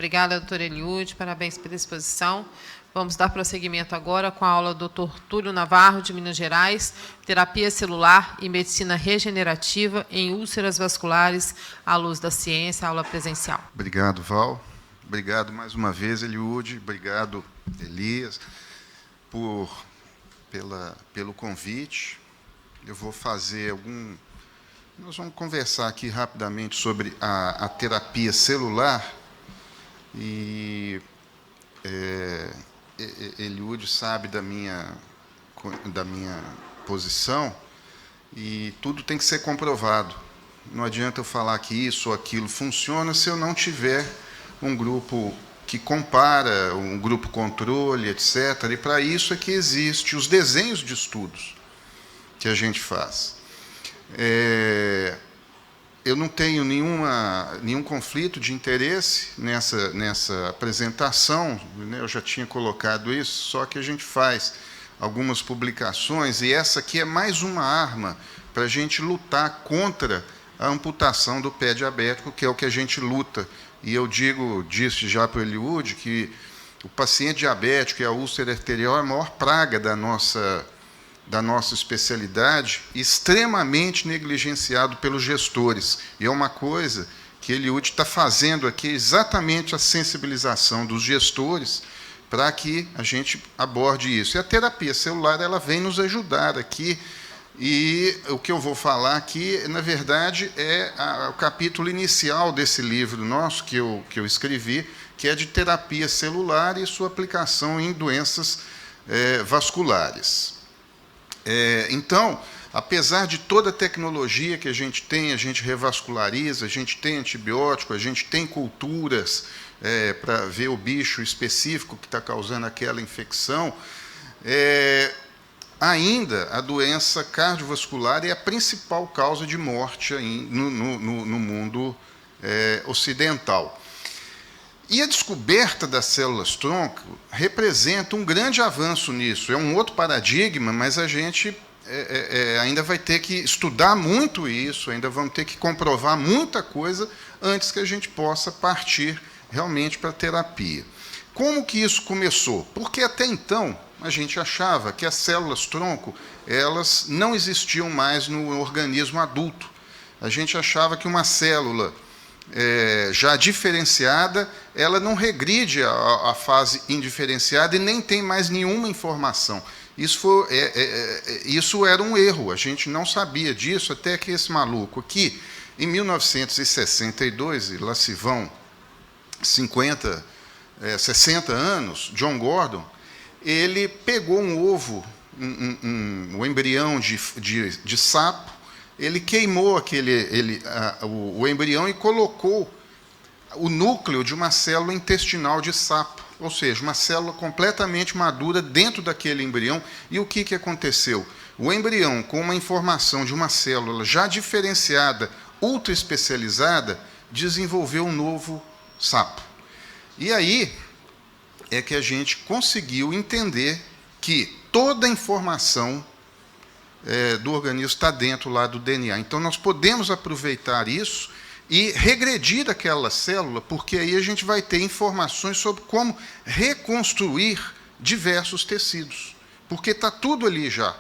Obrigada, doutora Eliude, parabéns pela exposição. Vamos dar prosseguimento agora com a aula do Dr. Túlio Navarro, de Minas Gerais, Terapia Celular e Medicina Regenerativa em Úlceras Vasculares, à luz da ciência, aula presencial. Obrigado, Val. Obrigado mais uma vez, Eliude. Obrigado, Elias, pelo convite. Eu vou fazer Nós vamos conversar aqui rapidamente sobre a terapia celular. E Eliude sabe da minha posição, e tudo tem que ser comprovado. Não adianta eu falar que isso ou aquilo funciona se eu não tiver um grupo que compara, um grupo controle, etc. E para isso é que existem os desenhos de estudos que a gente faz. Eu não tenho nenhum conflito de interesse nessa apresentação, né? Eu já tinha colocado isso, só que a gente faz algumas publicações, e essa aqui é mais uma arma para a gente lutar contra a amputação do pé diabético, que é o que a gente luta. E eu disse já para o Eliude que o paciente diabético e a úlcera arterial é a maior praga da nossa especialidade, extremamente negligenciado pelos gestores. E é uma coisa que Eliude está fazendo aqui, exatamente a sensibilização dos gestores para que a gente aborde isso. E a terapia celular ela vem nos ajudar aqui. E o que eu vou falar aqui, na verdade, é o capítulo inicial desse livro nosso, que eu escrevi, que é de terapia celular e sua aplicação em doenças vasculares. Então, apesar de toda a tecnologia que a gente revasculariza, a gente tem antibiótico, a gente tem culturas para ver o bicho específico que está causando aquela infecção, ainda a doença cardiovascular é a principal causa de morte no mundo ocidental. E a descoberta das células-tronco representa um grande avanço nisso. É um outro paradigma, mas a gente ainda vai ter que estudar muito isso, ainda vamos ter que comprovar muita coisa antes que a gente possa partir realmente para a terapia. Como que isso começou? Porque até então a gente achava que as células-tronco elas não existiam mais no organismo adulto. A gente achava que uma célula já diferenciada, ela não regride à fase indiferenciada e nem tem mais nenhuma informação. Isso era um erro, a gente não sabia disso, até que esse maluco aqui, em 1962, e lá se vão 60 anos, John Gordon, ele pegou um ovo, um embrião de sapo, ele queimou o embrião e colocou o núcleo de uma célula intestinal de sapo, ou seja, uma célula completamente madura dentro daquele embrião. E o que aconteceu? O embrião, com uma informação de uma célula já diferenciada, ultra especializada, desenvolveu um novo sapo. E aí é que a gente conseguiu entender que toda a informação do organismo está dentro lá do DNA. Então, nós podemos aproveitar isso e regredir aquela célula, porque aí a gente vai ter informações sobre como reconstruir diversos tecidos. Porque está tudo ali já.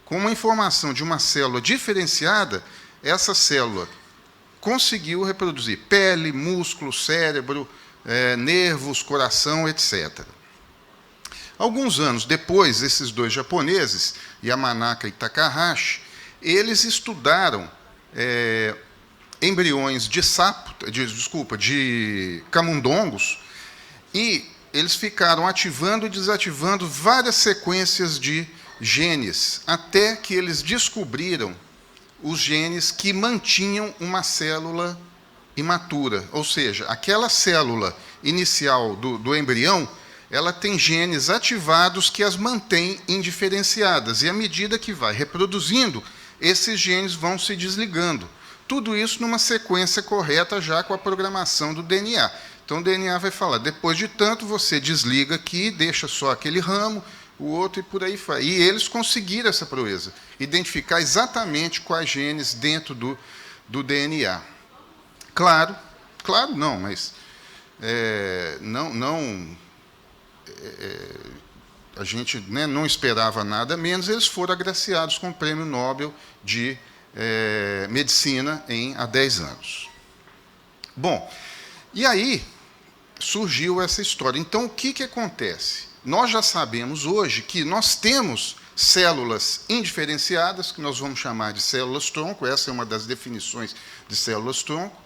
Com uma informação de uma célula diferenciada, essa célula conseguiu reproduzir pele, músculo, cérebro, nervos, coração, etc. Alguns anos depois, esses dois japoneses, Yamanaka e Takahashi, eles estudaram embriões de camundongos, e eles ficaram ativando e desativando várias sequências de genes, até que eles descobriram os genes que mantinham uma célula imatura, ou seja, aquela célula inicial do embrião, ela tem genes ativados que as mantêm indiferenciadas, e à medida que vai reproduzindo, esses genes vão se desligando. Tudo isso numa sequência correta, já com a programação do DNA. Então, o DNA vai falar, depois de tanto, você desliga aqui, deixa só aquele ramo, o outro, e por aí vai. E eles conseguiram essa proeza, identificar exatamente quais genes dentro do DNA. Claro não, mas a gente, né, não esperava nada menos, eles foram agraciados com o Prêmio Nobel de Medicina há 10 anos. Bom, e aí surgiu essa história. Então, o que acontece? Nós já sabemos hoje que nós temos células indiferenciadas, que nós vamos chamar de células-tronco, essa é uma das definições de células-tronco,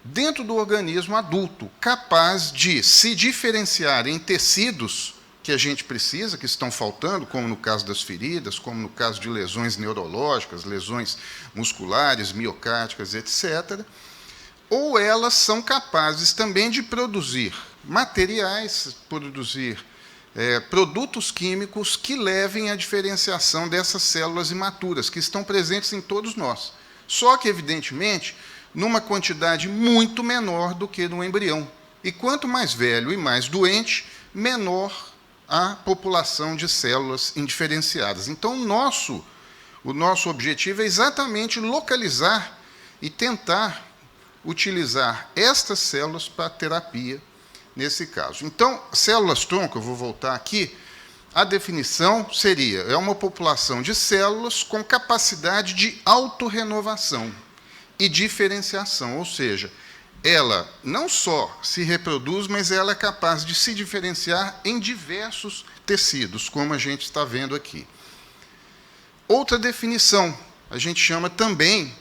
dentro do organismo adulto, capaz de se diferenciar em tecidos que a gente precisa, que estão faltando, como no caso das feridas, como no caso de lesões neurológicas, lesões musculares, miocárdias, etc., ou elas são capazes também de produzir materiais, produzir produtos químicos que levem à diferenciação dessas células imaturas, que estão presentes em todos nós. Só que, evidentemente, numa quantidade muito menor do que no embrião. E quanto mais velho e mais doente, menor a população de células indiferenciadas. Então, o nosso objetivo é exatamente localizar e tentar utilizar estas células para terapia, nesse caso. Então, células-tronco, eu vou voltar aqui, a definição seria, é uma população de células com capacidade de autorrenovação e diferenciação, ou seja, ela não só se reproduz, mas ela é capaz de se diferenciar em diversos tecidos, como a gente está vendo aqui. Outra definição, a gente chama também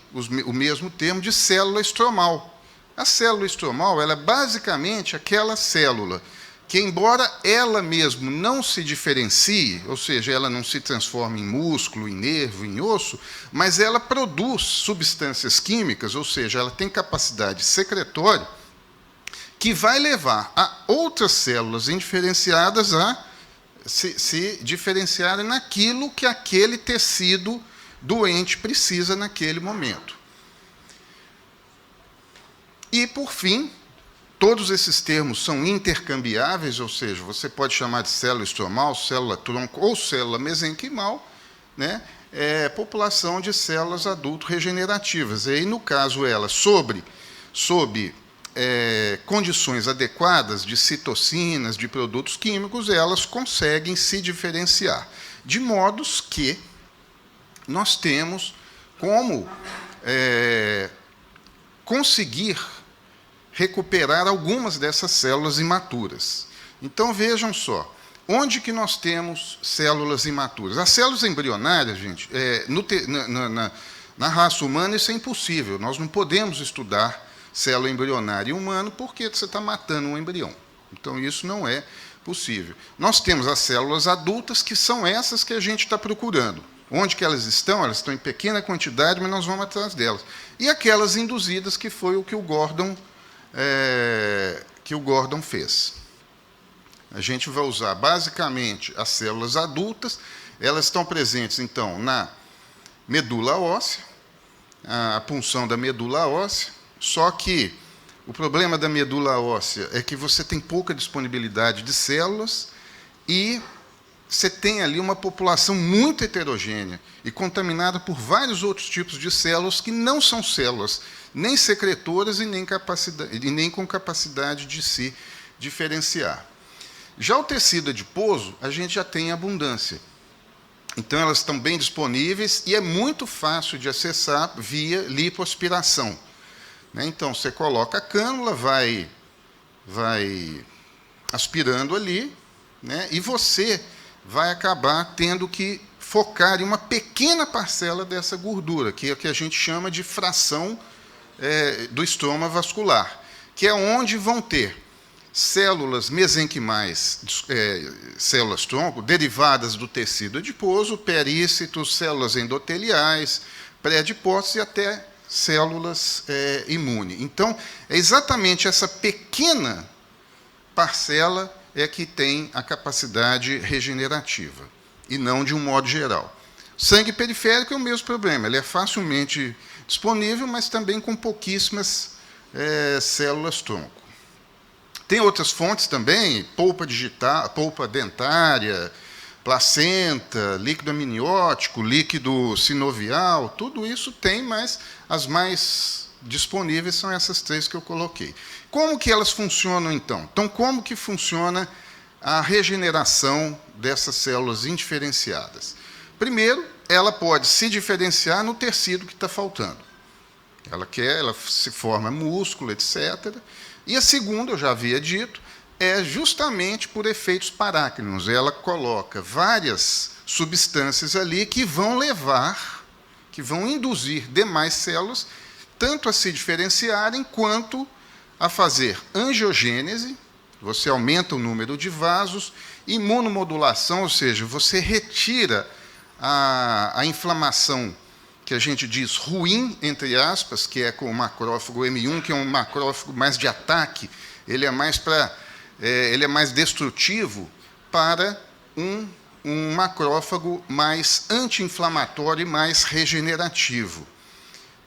o mesmo termo de célula estromal. A célula estromal ela é basicamente aquela célula que, embora ela mesmo não se diferencie, ou seja, ela não se transforma em músculo, em nervo, em osso, mas ela produz substâncias químicas, ou seja, ela tem capacidade secretória, que vai levar a outras células indiferenciadas a se diferenciarem naquilo que aquele tecido doente precisa naquele momento. E, por fim, todos esses termos são intercambiáveis, ou seja, você pode chamar de célula estromal, célula-tronco ou célula mesenquimal, né? População de células adulto regenerativas. E aí, no caso, elas, sob condições adequadas de citocinas, de produtos químicos, elas conseguem se diferenciar. De modos que nós temos como conseguir recuperar algumas dessas células imaturas. Então, vejam só, onde que nós temos células imaturas? As células embrionárias, gente, na raça humana isso é impossível. Nós não podemos estudar célula embrionária humana porque você está matando um embrião. Então, isso não é possível. Nós temos as células adultas, que são essas que a gente está procurando. Onde que elas estão? Elas estão em pequena quantidade, mas nós vamos atrás delas. E aquelas induzidas, que foi o que o Gordon fez. A gente vai usar, basicamente, as células adultas. Elas estão presentes, então, na medula óssea, a punção da medula óssea, só que o problema da medula óssea é que você tem pouca disponibilidade de células e você tem ali uma população muito heterogênea e contaminada por vários outros tipos de células que não são células nem secretoras e nem com capacidade de se diferenciar. Já o tecido adiposo, a gente já tem abundância. Então, elas estão bem disponíveis e é muito fácil de acessar via lipoaspiração. Então, você coloca a cânula, vai aspirando ali, né, e você vai acabar tendo que focar em uma pequena parcela dessa gordura, que é o que a gente chama de fração do estroma vascular, que é onde vão ter células mesenquimais, células-tronco, derivadas do tecido adiposo, perícitos, células endoteliais, pré-adipócitos e até células imunes. Então, é exatamente essa pequena parcela que tem a capacidade regenerativa, e não de um modo geral. Sangue periférico é o mesmo problema, ele é facilmente disponível, mas também com pouquíssimas células-tronco. Tem outras fontes também, polpa dentária, placenta, líquido amniótico, líquido sinovial, tudo isso tem, mas as mais disponíveis são essas 3 que eu coloquei. Como que elas funcionam, então? Então, como que funciona a regeneração dessas células indiferenciadas? Primeiro, ela pode se diferenciar no tecido que está faltando. Ela se forma músculo, etc. E a segunda, eu já havia dito, é justamente por efeitos parácrinos. Ela coloca várias substâncias ali que vão induzir demais células tanto a se diferenciarem quanto a fazer angiogênese, você aumenta o número de vasos, imunomodulação, ou seja, você retira a inflamação que a gente diz ruim, entre aspas, que é com o macrófago M1, que é um macrófago mais de ataque, ele é mais destrutivo para um macrófago mais anti-inflamatório e mais regenerativo.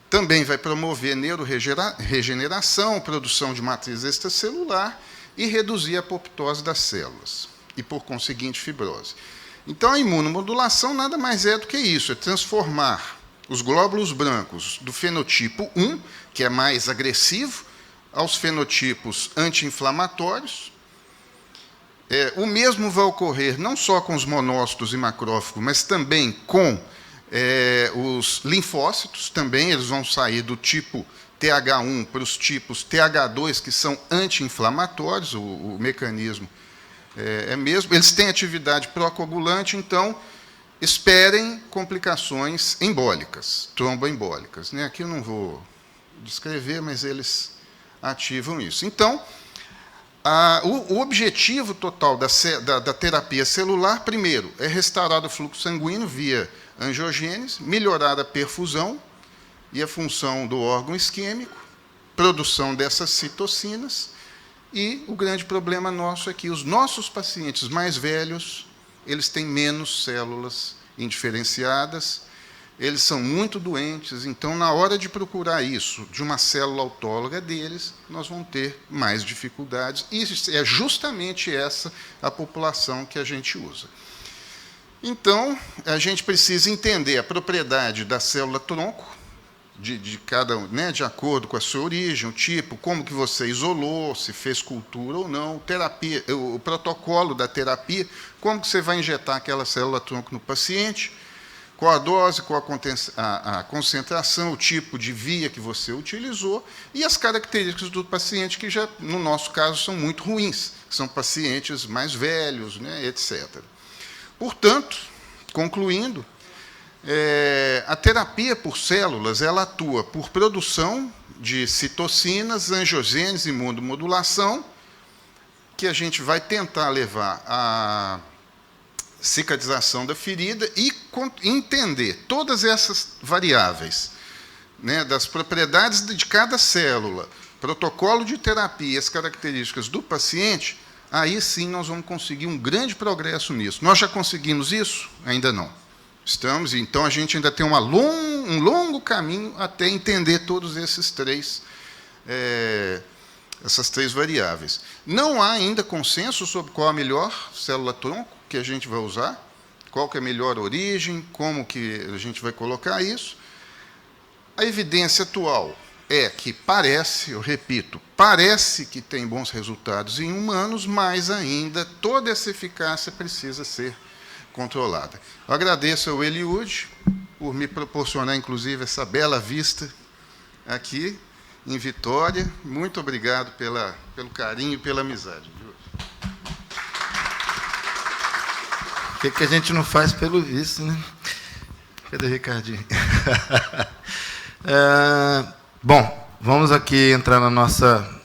Também vai promover neuroregeneração, produção de matriz extracelular e reduzir a apoptose das células, e, por conseguinte, fibrose. Então, a imunomodulação nada mais é do que isso, é transformar os glóbulos brancos do fenotipo 1, que é mais agressivo, aos fenotipos anti-inflamatórios. O mesmo vai ocorrer não só com os monócitos e macrófagos, mas também com os linfócitos, também eles vão sair do tipo TH1 para os tipos TH2, que são anti-inflamatórios, o mecanismo é mesmo. Eles têm atividade procoagulante, então esperem complicações embólicas, tromboembólicas. Aqui eu não vou descrever, mas eles ativam isso. Então, o objetivo total da terapia celular, primeiro, é restaurar o fluxo sanguíneo via angiogênese, melhorar a perfusão e a função do órgão isquêmico, produção dessas citocinas, e o grande problema nosso é que os nossos pacientes mais velhos, eles têm menos células indiferenciadas, eles são muito doentes, então, na hora de procurar isso de uma célula autóloga deles, nós vamos ter mais dificuldades, e é justamente essa a população que a gente usa. Então, a gente precisa entender a propriedade da célula-tronco, de acordo com a sua origem, o tipo, como que você isolou, se fez cultura ou não, terapia, o protocolo da terapia, como que você vai injetar aquela célula-tronco no paciente, qual a dose, qual a concentração, o tipo de via que você utilizou e as características do paciente, que já, no nosso caso, são muito ruins, são pacientes mais velhos, etc. Portanto, concluindo, a terapia por células, ela atua por produção de citocinas, angiogênese e imunomodulação, que a gente vai tentar levar à cicatrização da ferida e entender todas essas variáveis, das propriedades de cada célula, protocolo de terapia, as características do paciente, aí sim nós vamos conseguir um grande progresso nisso. Nós já conseguimos isso? Ainda não. Então a gente ainda tem um longo caminho até entender todos essas três variáveis. Não há ainda consenso sobre qual a melhor célula-tronco que a gente vai usar, qual que é a melhor origem, como que a gente vai colocar isso. A evidência atual é que parece que tem bons resultados em humanos, mas ainda toda essa eficácia precisa ser controlada. Eu agradeço ao Eliud por me proporcionar, inclusive, essa bela vista aqui em Vitória. Muito obrigado pelo carinho e pela amizade. O que a gente não faz pelo visto, né? Cadê o Ricardinho? Bom, vamos aqui entrar na nossa